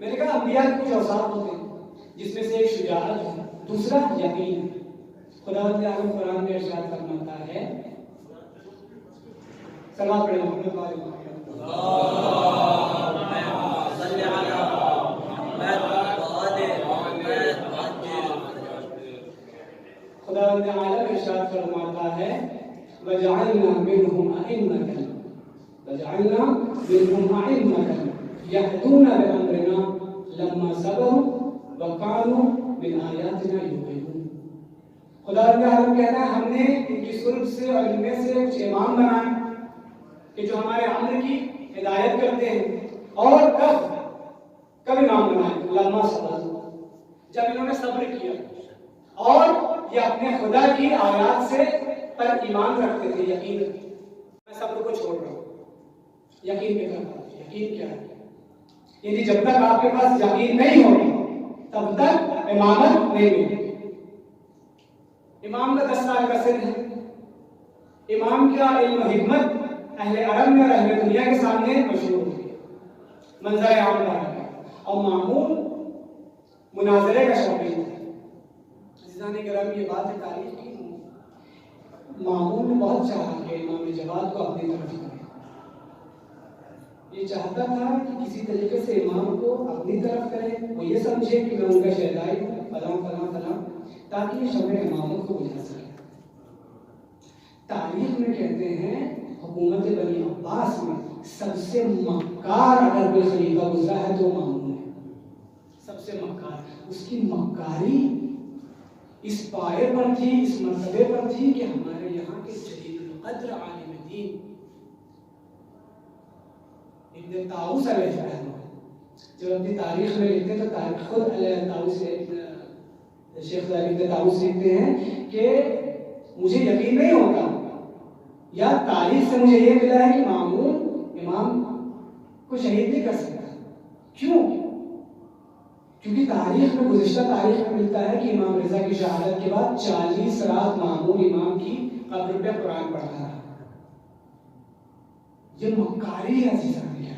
میں نے کہا انبیاء کے کچھ اوصاف ہوتے ہیں جس میں سے ایک شجاعت ہے، دوسرا یقین۔ خداوند عالم قرآن میں ارشاد فرماتا ہے صلوات پڑھیں محمد وعلی محمد خداوند عالم ارشاد فرماتا ہے وَجَعَلْنَا مِنْهُمْ أَئِمَّةً يَهْدُونَ بِأَمْرِنَا لَمَّا صَبَرُوا وَكَانُوا بِآيَاتِنَا يُوقِنُونَ۔ خداوند عالم کہتا ہے ہم نے ان کی صلب سے اور ان میں سے کچھ امام بنائے کہ جو ہمارے امر کی ہدایت کرتے ہیں۔ اور کب امام بنائے؟ لما صبر، جب انہوں نے صبر کیا اور یہ اپنے خدا کی آیات سے پر ایمان رکھتے تھے، یقین رکھتے۔ میں صبر کو چھوڑ رہا ہوں، یقین پہ کرتا ہوں۔ یقین کیا ہے؟ یعنی جب تک آپ کے پاس یقین نہیں ہوگی تب تک امامت نہیں ہوگی۔ امام کا 10 سال کا سن ہے، امام کا علم و حکمت اہل عرب میں اور اہل دنیا کے سامنے مشہور ہو گیا، منظر عام کا ہے۔ اور مامون مناظرے کا شوقین تھا۔ عزیزان کرام یہ بات ہے تاریخ کی، مامون نے بہت چاہا کہ امام جواد کو اپنی طرف کرے۔ یہ چاہتا تھا کہ کسی طریقے سے امام کو اپنی طرف کرے، وہ یہ سمجھے کہ میں ان کا شہدائی ہوں، فلاں فلاں فلاں، تاکہ یہ شمع امامت کو بجھا سکے۔ تاریخ میں کہتے ہیں حکومت بنی عباس میں سب سے مکار اگر کوئی خلیفہ گزرا ہے تو مامون ہے، سب سے مکار۔ اس کی مکاری اس پائے پر تھی، اس مرتبے پر تھی کہ ہمارے یہاں کے جلیل القدر عالم دین ابن طاؤس علیہ السلام جب اپنی تاریخ میں لکھتے تو تاریخ خود طاؤس شیخ ابن طاؤس لکھتے ہیں کہ مجھے یقین نہیں ہوتا یا تاریخ سے مجھے یہ ملا ہے کہ مامون امام کو شہید نہیں کر سکتا۔ کیوں؟ کیونکہ تاریخ میں گزشتہ تاریخ میں ملتا ہے کہ امام رضا کی شہادت کے بعد 40 رات مامون امام کی قبر پہ قرآن پڑھتا رہا۔ یہ مکاری ہے عزیزان کرام،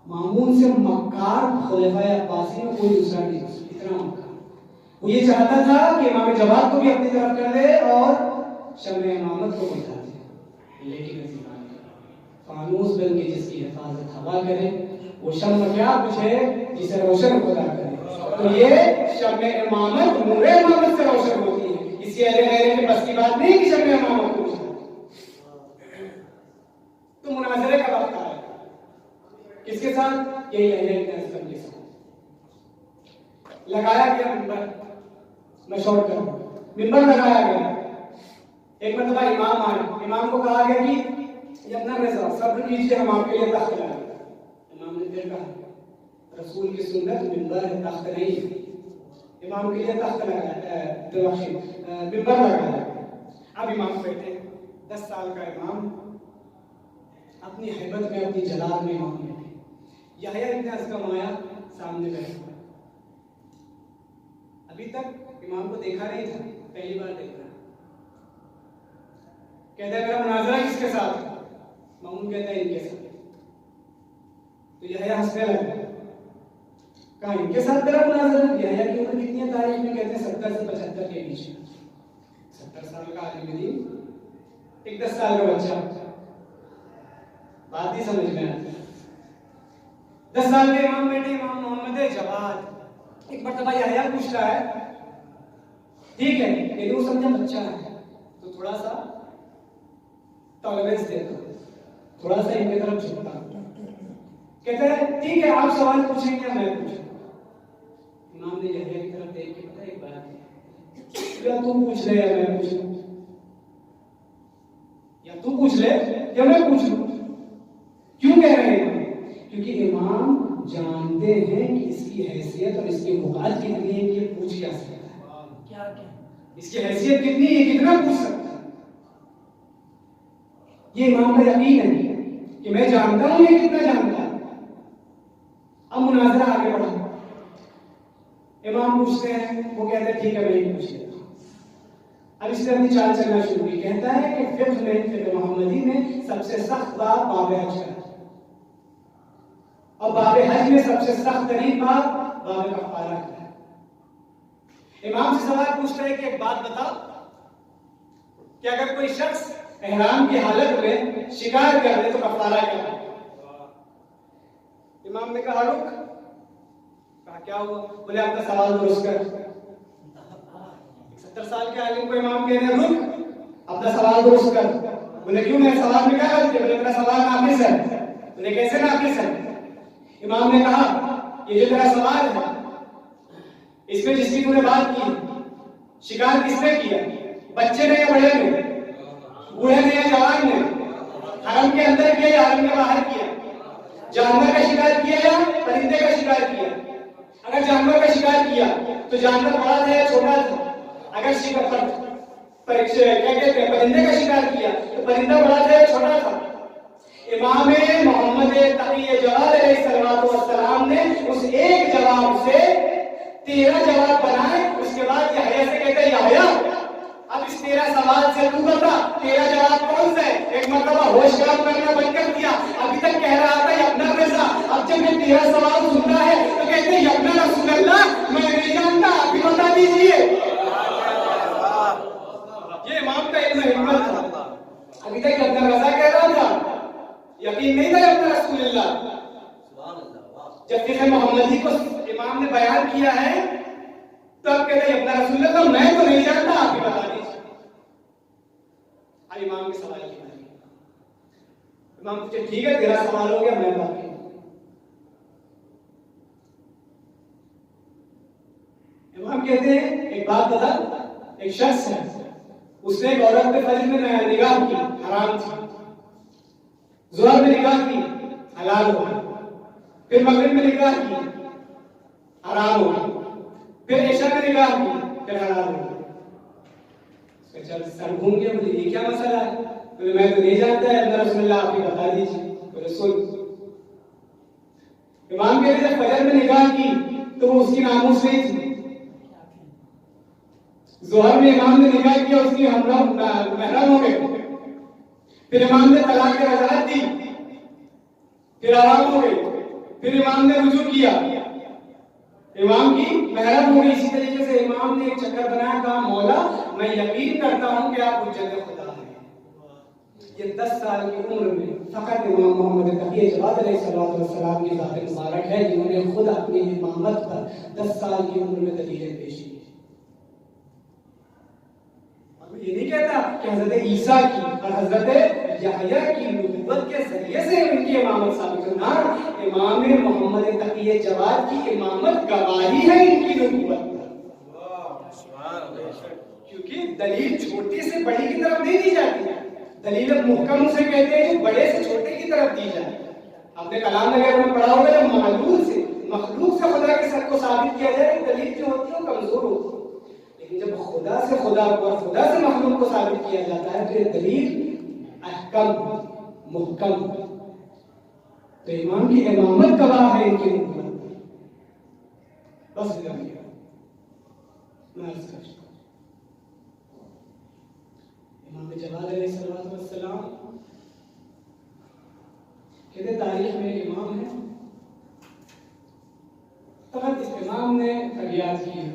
مامون سے مکار خلفائے عباسی میں کوئی دوسرا نہیں، اتنا مکار۔ وہ یہ چاہتا تھا کہ امام جواد کو بھی اپنی طرف کر لے اور شمع امامت کو بجھا دے، لیکن عزیزان فانوس بن کے جس کی حفاظت ہوا کرے وہ شمع کیا بجھے جسے روشن خدا کرے۔ تو یہ شمع امامت نور امامت سے روشن ہوتی ہے. اسی اہل غیرے کے بس کی بات نہیں کہ شمع امامت کو تو مناظرے کا وقت آیا. کس کے ساتھ؟ یہی اہل اسلام کے ساتھ. لگایا گیا منبر. میں شارٹ کروں. منبر لگایا گیا. ایک مرتبہ امام آئے. امام کو کہا گیا کہ ابن رضا صبر کیجیے ہم آپ کے لیے تخت لائیں. امام نے پھر کہا رسول کی سنت منبر ہے تخت نہیں ہے. امام کے لیے تخت لگایا منبر لگایا. اب امام بیٹھے 10 سال کا امام اپنی ہیبت میں اپنی جلال میں امام بیٹھے. یحییٰ ابن اصغم آیا سامنے بیٹھا. ابھی تک امام کو دیکھا نہیں تھا, پہلی بار دیکھ رہا. کہتا ہے میرا مناظرہ کس کے ساتھ؟ مامون کہتا ہے ان کے ساتھ. تو یحییٰ ہنسنے لگا. کہا ان کے ساتھ میرا مناظرہ؟ یحییٰ کی عمر کتنی ہے تاریخ میں؟ کہتے ہیں 70 سے 75 کے بیچ. 70 سال کا عالم دین ایک 10 سال کا بچہ, بات ہی سمجھ میں آتی. 10 سال کے امام بیٹے امام محمد جواد. ایک مرتبہ یحییٰ پوچھ رہا ہے ٹھیک ہے لیکن وہ سمجھا بچہ ہے تو تھوڑا سا ٹالرنس دیتا, تھوڑا سا ان کی طرف جھکتا. کہتا ہے ٹھیک ہے آپ سوال پوچھیں یا میں پوچھوں؟ امام نے یحییٰ کی طرف دیکھ کے پتا ایک بات ہے, یا تو پوچھ لے یا میں پوچھوں, یا تو پوچھ لے یا میں پوچھوں. کیوں کہہ رہے ہیں؟ کیونکہ امام جانتے ہیں کہ اس کی حیثیت اور اس کی اوقات کتنی ہے کہ یہ پوچھ کیا سکتا ہے. اس کی حیثیت کتنی ہے, کتنا پوچھ سکتا ہے. یہ امام کا یقین ہے کہ میں جانتا ہوں یہ کتنا جانتا ہے. اب مناظرہ آگے بڑھا. امام پوچھتے ہیں, وہ کہتے ہیں ٹھیک ہے میں ہی پوچھ لیتا ہوں. اب اس نے اپنی چال چلنا شروع کی. کہتا ہے کہ فقہ محمدی میں سب سے سخت باب باب حج ہے, اور باب حج میں سب سے سخت ترین باب باب کفارہ ہے. امام سے سوال پوچھتا ہے کہ ایک بات بتا کہ اگر کوئی شخص احرام کی حالت میں شکار کر لے تو کفارہ کیا ہے؟ امام نے کہا رک. کہا کیا ہوا؟ بولے اپنا سوال درست کر. 70 سال کے عالم کو امام کہہ رہے ہیں رک اپنا سوال درست کر. بولے کیوں, میرے سوال میں کیا غلطی ہے؟ بولے میرا سوال ناقص ہے. بولے کیسے ناقص ہے؟ امام نے کہا یہ جو تیرا سوال ہے اس میں جس کی تو نے بات کی شکار کس نے کیا؟ بچے نے یا بڑے نے؟ بوڑھے نے یا جوان نے؟ حرم کے اندر کیا یا حرم کے باہر کیا؟ جانور کا شکار کیا یا پرندے کا شکار کیا؟ اگر جانور کا شکار کیا تو جانور بڑا تھا یا چھوٹا تھا؟ اگر پرندے کا شکار کیا تو پرندہ بڑا تھا یا چھوٹا تھا؟ امام محمد تقی جواد علیہ السلام نے اس ایک جواب سے 13 جواب بنائے. اس کے بعد یحییٰ سے کہتے ہیں یحییٰ اب اس 13 سوال سے تو بتا 13 جواب کون سے؟ ایک مرتبہ ہوش کام کرنا بند کر دیا. ابھی تک کہہ رہا تھا ابن رضا, اب جب یہ 13 سوال سنتا ہے تو کہتے ہیں ابن رسول اللہ میں نہیں جانتا آپ ہی بتا دیجیے. یہ امام کا علم حکمت تھا. ابھی تک ابن رضا کہہ رہا تھا, یقین نہیں تھا ابن رسول اللہ. جب فقہ محمدی کو امام نے بیان کیا ہے تو اب کہتے ہیں ابن رسول اللہ میں تو نہیں جانتا آپ ہی بتا دیجیے. اب امام کے سوال کی بات. امام پوچھے ٹھیک ہے تیرا سوال ہو گیا میں بات کروں. امام کہتے ہیں ایک بات بتا, ایک شخص ہے اس نے ایک عورت پہ فجر میں نگاہ کی حرام تھی, ظہر میں نگاہ کی حلال ہو, پھر مغرب میں نگاہ کی حرام ہو, پھر عشاء میں نگاہ کی پھر حلال ہو. سر گھوم گیا. مجھے یہ کیا مسئلہ ہے؟ میں تو نہیں جانتا ہے ابن رسول اللہ آپ ہی بتا دیجیے. امام کہتے ہیں جب فجر میں نگاہ کی تو وہ اس کی ناموس نہیں تھی. ظہر میں امام نے نگاہ کیا اس کی محرم ہو گئے. پھر امام نے طلاق رجعت دی پھر حرام ہو گئی. پھر امام نے رجوع کیا امام کی محرم ہو گئی. اسی طریقے سے امام نے ایک چکر بنایا, کہا مولا میں یقین کرتا ہوں کہ آپ حجت خدا ہیں. یہ 10 سال کی عمر میں فقط امام محمد تقی تقی جواد علیہ السلام کی ذات مبارک ہے جنہوں نے خود اپنی امامت پر 10 سال کی عمر میں دلیلیں پیش کی. یہ نہیں کہتا کہ حضرت عیسیٰ کی اور حضرت یحییٰ کی نبوت کے ذریعے سے ان کی امامت ثابت ہونا. امام محمد تقی جواد کی امامت گواہی ہے ان کی نبوت پر، کیونکہ دلیل چھوٹی سے بڑی کی طرف نہیں دی جاتی ہے. دلیل محکم سے کہتے ہیں جو بڑے سے چھوٹے کی طرف دی جاتی ہے. آپ نے کلام وغیرہ میں پڑھا ہوگا جب معلوم سے مخلوق سے خدا کے سر کو ثابت کیا جائے دلیل جو ہوتی ہے وہ کمزور ہوتی ہے، لیکن جب خدا سے خدا کو اور خدا سے مخلوق کو ثابت کیا جاتا ہے تو یہ دلیل احکم محکم. تو امام کی امامت گواہ ہے ان کی نبوت. بس امام جواد علیہ السلام کہتے تاریخ میں ایک امام ہے، فقط اس امام نے فریاد کی ہے.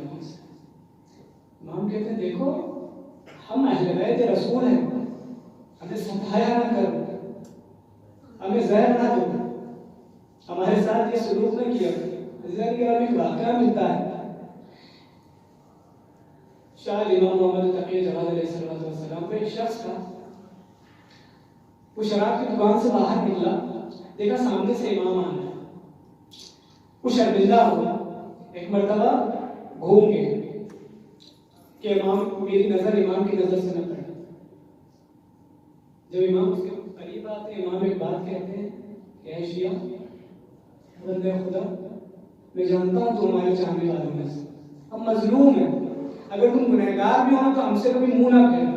امام کہتے ہیں دیکھو ہم اہل بیت رسول ہیں، ہمیں ستایا نہ کرو، ہمیں زہر نہ دو، ہمارے ساتھ یہ سلوک نہ کیا. حضرت کا ایک واقعہ ملتا ہے. شاہ امام محمد تقی جواد علیہ السلام کو ایک شخص تھا، وہ شراب کی دکان سے باہر نکلا، دیکھا سامنے سے امام آنا ہے. وہ شرمندہ ہوا، ایک مرتبہ گھوم گئے کہ امام میری نظر امام کی نظر سے نہ پڑے. جب امام اس کے قریب آتے ہیں امام ایک بات کہتے ہیں کہ اے شیعہ بندے خدا میں جانتا ہوں تو ہمارے چاہنے والوں میں سے ہم مظلوم ہیں، اگر تم گنہگار بھی ہو تو ہم سے کبھی منہ نہ پھیرو.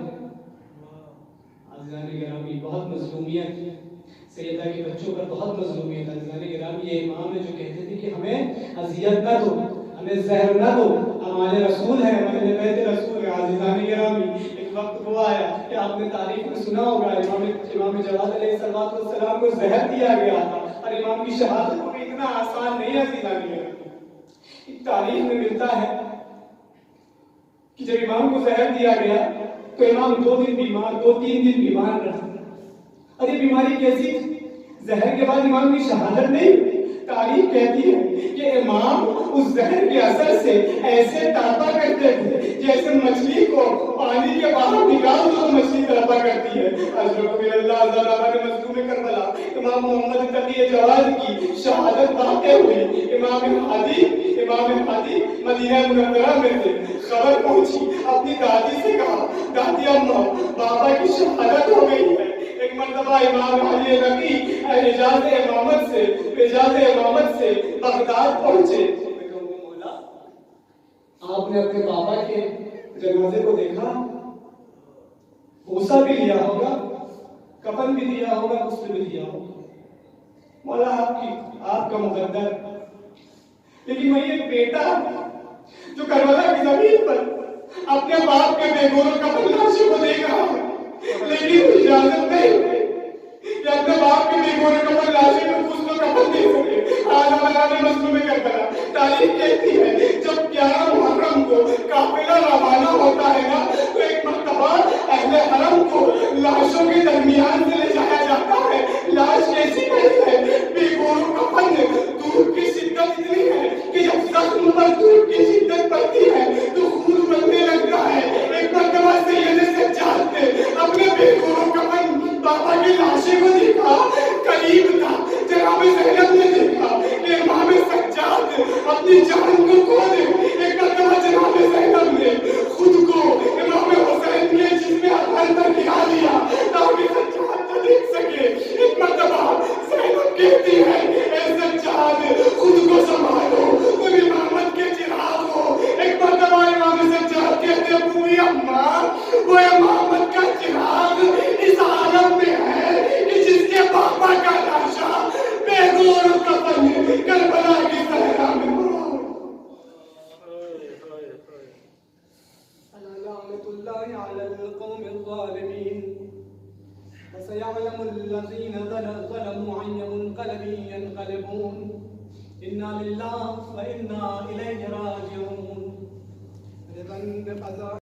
عزیزان گرامی بہت مظلومیت سیدہ کے بچوں پر بہت مظلومیت. عزیزان گرامی یہ امام ہے جو کہتے تھے کہ ہمیں اذیت نہ دو، ہمیں زہر نہ دو، ہمارے رسول ہیں، ہمارے بیت رسول ہیں. عزیزان گرامی ایک وقت وہ آیا کہ آپ نے تاریخ میں سنا ہوگا امام جواد علیہ السلام کو زہر دیا گیا تھا اور امام کی شہادت کو بھی اتنا آسان نہیں ہے. عزیزان گرامی تاریخ میں ملتا ہے کہ جب امام کو زہر دیا گیا تو امام 2-3 دن بیمار رہا. اور یہ بیماری کیسی؟ زہر کے بعد امام کی شہادت نہیں. تاریخ کہتی ہے کہ امام اس زہر کے اثر سے ایسے تڑپا کرتے تھے جیسے مچھلی کو پانی کے باہر نکال تو مچھلی تڑپا کرتی ہے. اللہ مظلوم کربلا امام محمد تقی جواد کی شہادت واقع ہوئی. امام ہادی مدینہ منورہ میں تھے. خبر پہنچی، اپنی دادی سے کہا دادی اما بابا کی شہادت ہو گئی ہے. ایک مرتبہ امام علی نبی اجازت امامت سے بغداد پہنچے. مولا آپ نے اپنے بابا کے جنازے کو دیکھا، بوسہ بھی لیا ہوگا، کفن بھی دیا ہوگا، غسل بھی دیا ہوگا. مولا آپ کا مقدر، لیکن میں ایک بیٹا جو کربلا کی زمین پر اپنے باپ کے بے گور کفن لاشوں کو دیکھ رہا ہے، لیکن اجازت نہیں کہ اپنے باپ کے بے گور کفن لاشوں کو غسل و کفن دے سکے. آج ہمارے مظلوم کربلا تاریخ کہتی ہے جب 11 محرم کو قافلہ روانہ ہوتا ہے نا تو ایک مرتبہ اہل حرم کو لاشوں کے درمیان سے لے جایا جاتا ہے. لاش کیسی پڑی ہے؟ بے گور کفن. دودھ کی شدت اتنی ہے کہ جب زخم پر دودھ کی شدت پڑتی ہے تو خون بننے لگتا ہے. ایک مرتبہ سید سجاد نے اپنے بے گور کفن بابا کی لاشیں کو دیکھا، قریب تھا. جناب زینب نے دیکھا کہ امام سجاد اپنی جان کو کھو دے. ایک مرتبہ جناب زینب نے خود کو امام حسین کے جسم اطہر پر گرا دیا تاکہ سجاد نہ دیکھ سکے. ایک مرتبہ زینب کہتی ہے اے سجاد خود کو سنبھالو، تم امامت کے چراغ ہو. ایک مرتبہ امام سجاد کہتے ہیں پوری اماں وہ امامت کا چراغ اس عالم میں ہے کہ جس کے بابا کا لاشا بے گور کفن کربلا کی صحرا میں پڑا. لعنت اللہ علی القوم الظالمین وسيعلم الذين ظلموا أي منقلب ينقلبون. إنا لله وإنا إليه راجعون. رضا بقضاء